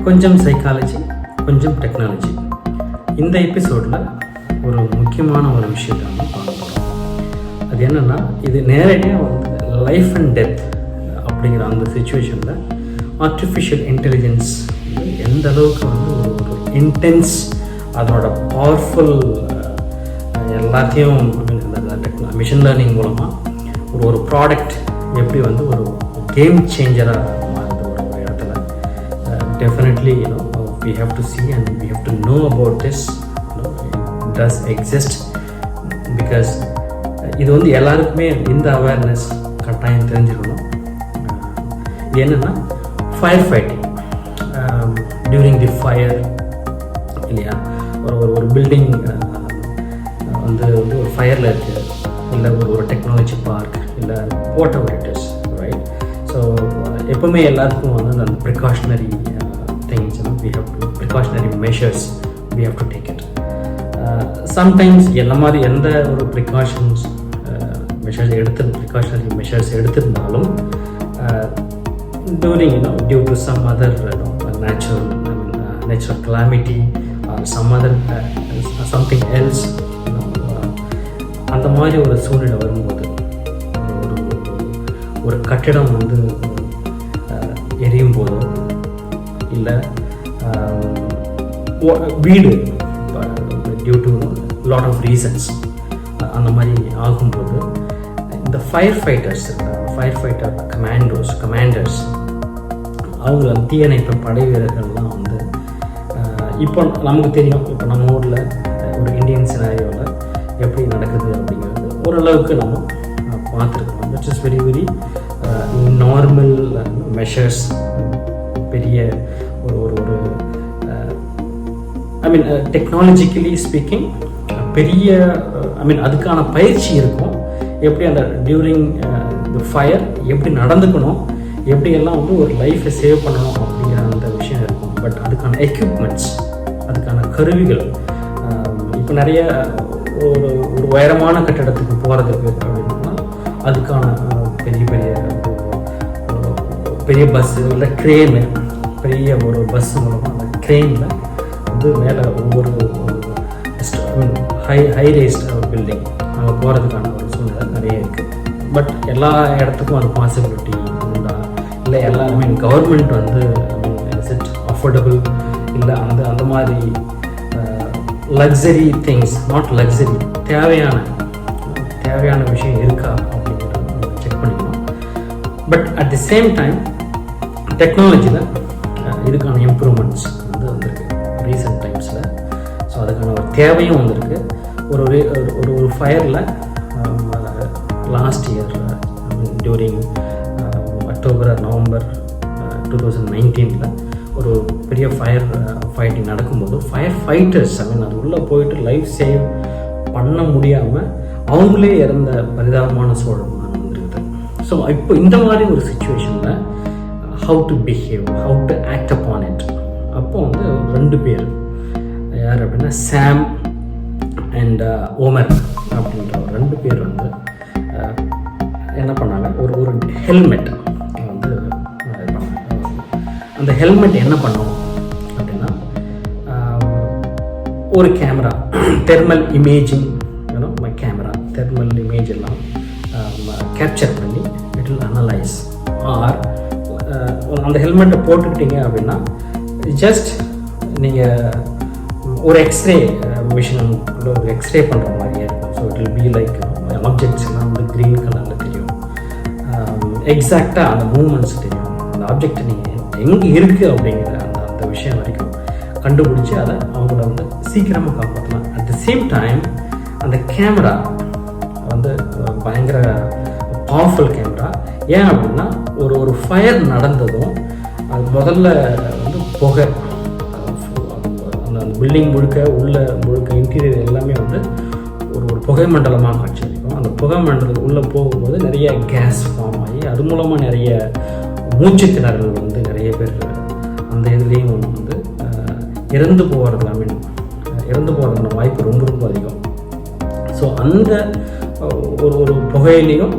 கொஞ்சம் சைக்காலஜி, கொஞ்சம் டெக்னாலஜி. இந்த எபிசோடில் ஒரு முக்கியமான ஒரு விஷயத்தை நம்ம பார்க்க போகிறோம். அது என்னென்னா, இது நேரடியாக வந்து லைஃப் அண்ட் டெத் அப்படிங்கிற அந்த சுச்சுவேஷனில் ஆர்டிஃபிஷியல் இன்டெலிஜென்ஸ் எந்த அளவுக்கு வந்து ஒரு இன்டென்ஸ், அதனோட பவர்ஃபுல் எல்லாத்தையும் மிஷின் லேர்னிங் மூலமாக ஒரு ப்ராடக்ட் எப்படி வந்து ஒரு கேம் சேஞ்சராக மாறுது ஒரு இடத்துல. Definitely we have to see and we have to know about this. It does exist because இது வந்து எல்லாருக்குமே இந்த அவேர்னஸ் கட்டாயம் தெரிஞ்சுக்கணும். இது என்னென்னா firefighting during the fire இல்லையா. ஒரு பில்டிங் வந்து ஒரு ஃபயரில் இருக்குது, இல்லை ஒரு டெக்னாலஜி பார்க், இல்லை whatever it is, right? So எப்போவுமே எல்லாத்துக்கும் வந்து அந்த precautionary things, precautionary measures we have to take it. Sometimes என்ன மாதிரி எந்த ஒரு ப்ரிகாஷனரி மெஷர்ஸ் எடுத்திருந்தாலும் during due to some other natural calamity or something else, அந்த மாதிரி ஒரு சூழ்நிலை வரும்போது ஒரு கட்டிடம் வந்து எரியும் போதோ, இல்லை வீடு due to lot of reasons அந்த மாதிரி ஆகும்போது இந்த ஃபயர் ஃபைட்டர் கமாண்டர்ஸ் அவங்க தீயணைப்பு படை வீரர்கள்லாம் வந்து இப்போ நமக்கு தெரியும். இப்போ நம்ம ஊரில் ஒரு இந்தியன் சினாரியோவில் எப்படி நடக்குது அப்படிங்கிறது ஓரளவுக்கு நம்ம பார்த்துருக்கோம். Which is very very normal measures. பெரிய ஒரு டெக்னாலஜிக்கலி ஸ்பீக்கிங் பெரிய அதுக்கான பயிற்சி இருக்கும். எப்படி அந்த டியூரிங் தி ஃபயர் எப்படி நடந்துக்கணும், எப்படியெல்லாம் வந்து ஒரு லைஃப்பை சேவ் பண்ணணும் அப்படிங்கிற அந்த விஷயம் இருக்கும். பட் அதுக்கான எக்யூப்மெண்ட்ஸ், அதுக்கான கருவிகள், இப்போ நிறைய ஒரு உயரமான கட்டிடத்துக்கு போகிறதுக்கு அப்படின்னா அதுக்கான பெரிய பஸ்ஸு, இல்லை க்ரேனு, பெரிய ஒரு பஸ் மூலமாக அந்த க்ரெயினில் வந்து மேலே ஒவ்வொரு ஹை ரேஸ்ட் பில்டிங் அங்கே போகிறதுக்கான ஒரு சூழ்நிலை நிறைய இருக்குது. பட் எல்லா இடத்துக்கும் அது பாசிபிலிட்டி உண்டா, இல்லை எல்லாருமே கவர்மெண்ட் வந்து இஸ் இட் அஃபோர்டபுள், இல்லை அந்த மாதிரி லக்ஸரி திங்ஸ், நாட் லக்ஸரி, தேவையான விஷயம் இருக்கா அப்படிங்கிறத நம்ம செக் பண்ணிக்கணும். But at the same time டெக்னாலஜியில் இதுக்கான இம்ப்ரூவ்மெண்ட்ஸ் வந்து வந்திருக்கு ரீசெண்ட் டைம்ஸில். ஸோ அதுக்கான ஒரு தேவையும் வந்திருக்கு. ஒரு ஃபயரில் last year during October November 2019 ஒரு பெரிய ஃபைட்டிங் நடக்கும்போது ஃபயர் ஃபைட்டர்ஸ் அது உள்ளே போயிட்டு லைஃப் சேவ் பண்ண முடியாமல் அவங்களே இறந்த பரிதாபமான சூழல் வந்துருக்குது. ஸோ இப்போ இந்த மாதிரி ஒரு சுச்சுவேஷனில் how to behave, how to act upon it. அப்போ வந்து 2 பேர் யார் அப்படின்னா சாம் அண்ட் ஓமர் அப்படின்ற 2 பேர் வந்து என்ன பண்ணாங்க, ஒரு ஹெல்மெட் வந்து அந்த ஹெல்மெட் என்ன பண்ணும் அப்படின்னா ஒரு camera, thermal imaging camera, thermal image எல்லாம் கேப்சர் பண்ணி இட் வில் அனலைஸ். ஆர் அந்த ஹெல்மெட்டை போட்டுக்கிட்டீங்க அப்படின்னா ஜஸ்ட் நீங்கள் ஒரு எக்ஸ்ரே மிஷின் ஒரு எக்ஸ்ரே பண்ணுற மாதிரியே இருக்கும். So it will be like objects எல்லாம் வந்து க்ரீன் கலரில் தெரியும். எக்ஸாக்டாக அந்த மூமெண்ட்ஸ் தெரியும். அந்த ஆப்ஜெக்டை நீங்கள் எங்கே இருக்குது அப்படிங்கிற அந்த விஷயம் வரைக்கும் கண்டுபிடிச்சி அதை அவங்கள வந்து சீக்கிரமாக காப்பாற்றலாம். அட் த சேம் டைம் அந்த கேமரா வந்து பயங்கர பவர்ஃபுல் கேமரா. ஏன் அப்படின்னா ஒரு ஃபயர் நடந்ததும் அது முதல்ல வந்து புகை, அந்த பில்டிங் முழுக்க இன்டீரியர் எல்லாமே வந்து ஒரு புகை மண்டலமாக காட்சி அளிக்கும். அந்த புகை மண்டலம் உள்ளே போகும்போது நிறைய கேஸ் ஃபார்ம் ஆகி அது மூலமாக நிறைய மூச்சு திணறல் வந்து நிறைய பேர் அந்த இதுலேயும் வந்து இறந்து போகிறதுக்கான வாய்ப்பு ரொம்ப ரொம்ப அதிகம். ஸோ அந்த ஒரு புகையிலையும்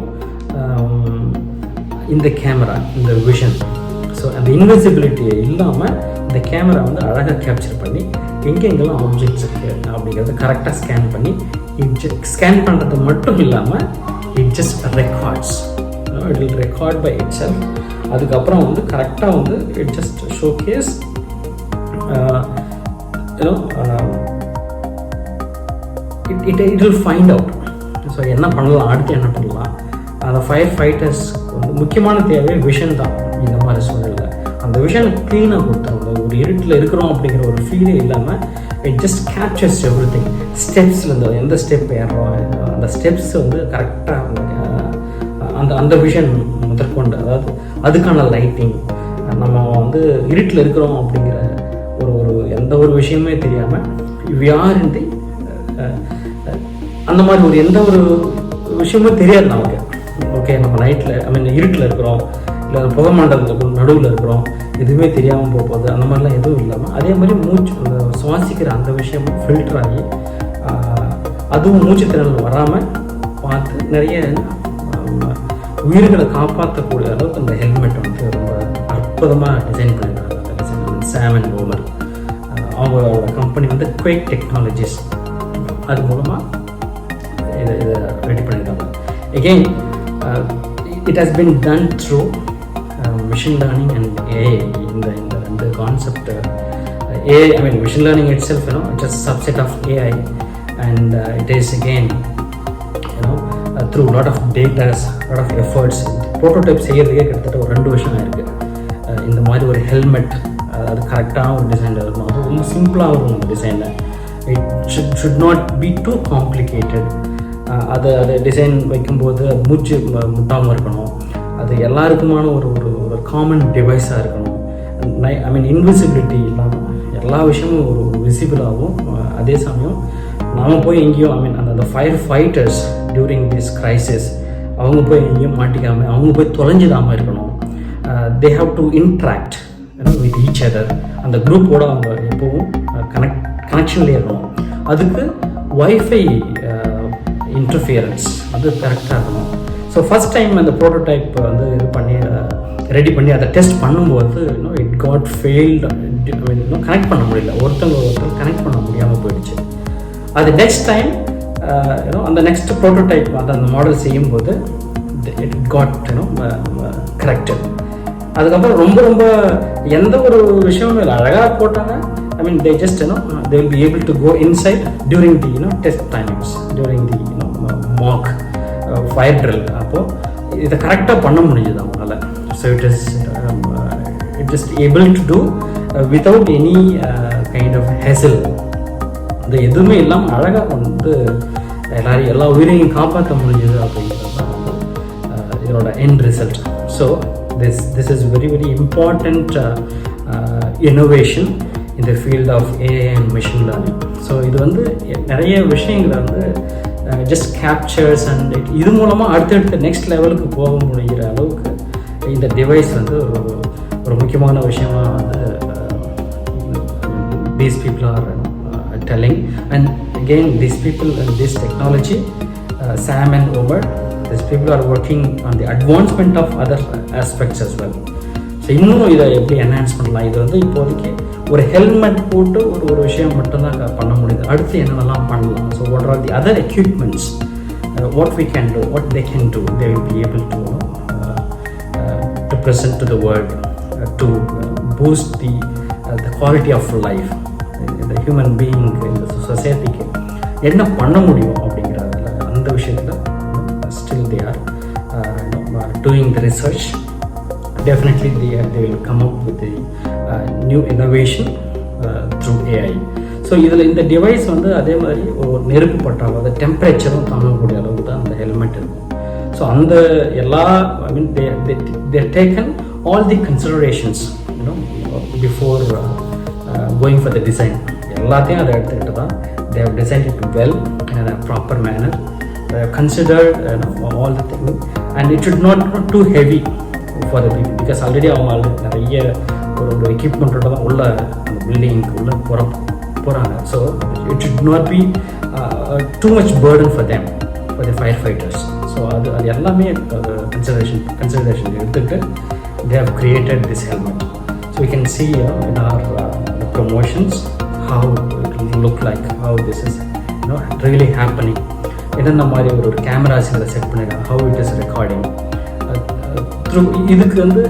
இந்த கேமரா, இந்த விஷன், ஸோ அந்த இன்விசிபிலிட்டியை இல்லாமல் இந்த இந்த கேமரா வந்து அழகாக கேப்சர் பண்ணி எங்கெங்கெல்லாம் ஆப்ஜெக்ட்ஸ் இருக்குது அப்படிங்கிறத கரெக்டாக ஸ்கேன் பண்ணி ஸ்கேன் பண்ணுறது மட்டும் இல்லாமல் it just records, it will record by itself. அதுக்கப்புறம் வந்து கரெக்டாக வந்து it just showcase it will find out. So என்ன பண்ணலாம், அடுத்து என்ன பண்ணலாம். அந்த ஃபயர் ஃபைட்டர்ஸ் வந்து முக்கியமான தேவை விஷன் தான். இந்த மாதிரி சூழ்நிலை அந்த விஷனை க்ளீனாக கொடுத்துரும். ஒரு இருட்டில் இருக்கிறோம் அப்படிங்கிற ஒரு ஃபீலே இல்லாமல் it just captures everything. ஸ்டெப்ஸ்லேருந்து எந்த ஸ்டெப் ஏறுறோம், அந்த ஸ்டெப்ஸ் வந்து கரெக்டாக அந்த விஷன் முதற்கொண்டு, அதாவது அதுக்கான லைட்டிங், நம்ம வந்து இருட்டில் இருக்கிறோம் அப்படிங்கிற ஒரு எந்த ஒரு விஷயமே தெரியாமல் வியாரின்றி அந்த மாதிரி ஒரு எந்த ஒரு விஷயமும் தெரியாது நமக்கு. ஓகே, நம்ம நைட்டில் இருட்டில் இருக்கிறோம், இல்லை புகை மண்டலத்துக்கு நடுவில் இருக்கிறோம், எதுவுமே தெரியாமல் போகுது, அந்த மாதிரிலாம் எதுவும் இல்லாமல் அதே மாதிரி மூச்சு சுவாசிக்கிற அந்த விஷயமும் ஃபில்டர் ஆகி அதுவும் மூச்சுத்திறனில் வராமல் பார்த்து நிறைய உயிர்களை காப்பாற்றக்கூடிய அளவுக்கு அந்த ஹெல்மெட் வந்து ரொம்ப அற்புதமாக டிசைன் பண்ணியிருக்காங்க. சாம் அண்ட் ஓமர் அவங்களோட கம்பெனி வந்து குவேக் டெக்னாலஜிஸ், அது மூலமாக இதை ரெடி பண்ணியிருக்காங்க. Again it has been ton through machine learning and AI. இந்த ரெண்டு concept AI, I mean machine learning it self it's a subset of AI, and it is again through lot of data, lot of efforts. Prototype செய்கிறதுக்கே கிட்டத்தட்ட ஒரு 2 வருஷம் ஆயிருக்கு. இந்த மாதிரி ஒரு ஹெல்மெட் அது கரெக்டான ஒரு டிசைனில் இருக்கணும், அது ரொம்ப சிம்பிளாக இருக்கும் அந்த டிசைனில். It should not be too complicated. அதை டிசைன் வைக்கும்போது மூச்சு முட்டாமல் இருக்கணும், அது எல்லாருக்குமான ஒரு காமன் டிவைஸாக இருக்கணும். ஐ மீன் இன்விசிபிலிட்டி இல்லாமல் எல்லா விஷயமும் ஒரு விசிபிளாகவும், அதே சமயம் நாம் போய் எங்கேயும் அந்த fire fighters during this crisis அவங்க போய் எங்கேயும் மாட்டிக்காமல், அவங்க போய் தொலைஞ்சிடாமல் இருக்கணும். They have to interact with each other. அந்த குரூப்போட அவங்க எப்போவும் கனெக்ஷன்லேயே இருக்கணும். அதுக்கு வைஃபை இன்டர்ஃபியரன்ஸ் அது கரெக்டாக இருக்கணும். ஸோ ஃபஸ்ட் டைம் அந்த ப்ரோட்டோடைப் வந்து இது பண்ணி ரெடி பண்ணி அதை டெஸ்ட் பண்ணும்போது இட் காட் ஃபெயில்டு. கனெக்ட் பண்ண முடியல, ஒருத்தங்க கனெக்ட் பண்ண முடியாமல் போயிடுச்சு. அது நெக்ஸ்ட் டைம் அந்த நெக்ஸ்ட் ப்ரோட்டோடைப் அந்த மாடல் செய்யும்போது இட் காட் கரெக்டட். அதுக்கப்புறம் ரொம்ப எந்த ஒரு விஷயமும் இல்லை, அழகாக போட்டாங்க. I mean they just they will be able to go inside during the test timings, during the mock fire drill. அப்போ இதை கரெக்டாக பண்ண முடியுது அவங்களால. So it is it just able to do without any kind of hassle. அது எதுவுமே இல்லாமல் அழகாக வந்து எல்லா உயிரையும் காப்பாற்ற முடியுது அப்படிங்கிறது தான் வந்து இதோட end result. So this is very very important innovation in the field of AI and machine learning. So இது வந்து நிறைய விஷயங்களை வந்து ஜஸ்ட் கேப்சர்ஸ் அண்ட் இது மூலமாக அடுத்தடுத்த நெக்ஸ்ட் லெவலுக்கு போக முடிகிற அளவுக்கு இந்த டிவைஸ் வந்து ஒரு முக்கியமான விஷயமா வந்து these people are telling. And again these people and this technology, Sam and Omar, these people are working on the advancement of other aspects as well. So இன்னும் இதை எப்படி என்ஹான்ஸ் பண்ணலாம். இது வந்து இப்போதைக்கு ஒரு ஹெல்மெட் போட்டு ஒரு விஷயம் மட்டும்தான் பண்ண முடியுது. அடுத்து என்னென்னலாம் பண்ணலாம். So what are the other equipments, what we can do, what they can do, they will be able to present to the world, to boost the quality of life, the human being, இந்த சொசைட்டிக்கு என்ன பண்ண முடியும் அப்படிங்கிறதுல அந்த விஷயத்தில் still they are doing the research. Definitely they will come up with the new innovation through AI. So இதில் இந்த டிவைஸ் வந்து அதே மாதிரி ஒரு நெருப்பு பட்டாலும் அந்த டெம்பரேச்சரும் தாங்கக்கூடிய அளவுக்கு தான் அந்த ஹெல்மெட் இருக்கும். ஸோ அந்த எல்லா ஐ மீன் they have taken all the considerations before going for the design. எல்லாத்தையும் அதை எடுத்துக்கிட்டு தான் they have designed it well in a proper manner. They have considered all the things, and it should not be too heavy for the people, because already அவங்க நிறைய ஒரு எக்யூப்மெண்ட்டோட தான் உள்ள அந்த பில்டிங்க்கு உள்ள போகிறாங்க. So it should not be too much burden for them, for the firefighters. So அது எல்லாமே consideration எடுத்துக்கிட்டு they have created this helmet. So we can see in our promotions, how it will look like, how this is really happening. என்னென்ன மாதிரி ஒரு cameras இதில் set பண்ணிடலாம், how it is recording through. இதுக்கு வந்து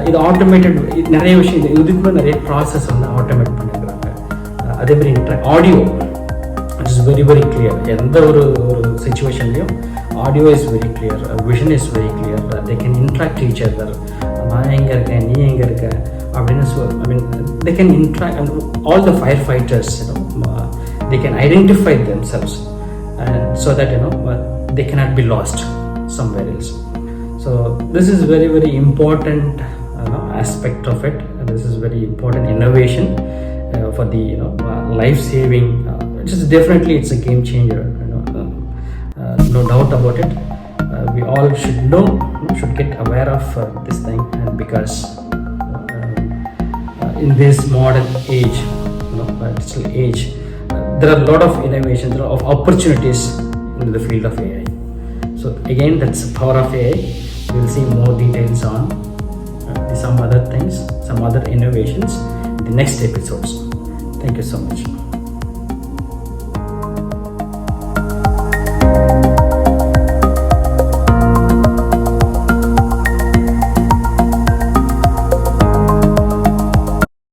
இது ஆட்டோமேட்டட் நிறைய விஷயம், இதுக்குள்ள நிறைய ப்ராசஸ் வந்து ஆட்டோமேட் பண்ணிக்கிறாங்க. அதே மாதிரி audio it is very very clear. எந்த ஒரு சுச்சுவேஷன்லையும் audio is very clear, vision is very clear. They can interact each other. நான் எங்கே இருக்கேன், நீ எங்கே இருக்க அப்படின்னு I mean they can interact. All the firefighters they can identify themselves, and so that they cannot be lost somewhere else. So this is very very important aspect of it. This is very important innovation for the life saving. It's a game changer, no doubt about it. We all should know, should get aware of this thing, and because in this modern age, digital age, there are a lot of innovations, there are a lot of opportunities in the field of AI. So again, that's the power of AI. We'll see more details on some other things, some other innovations in the next episodes. Thank you so much.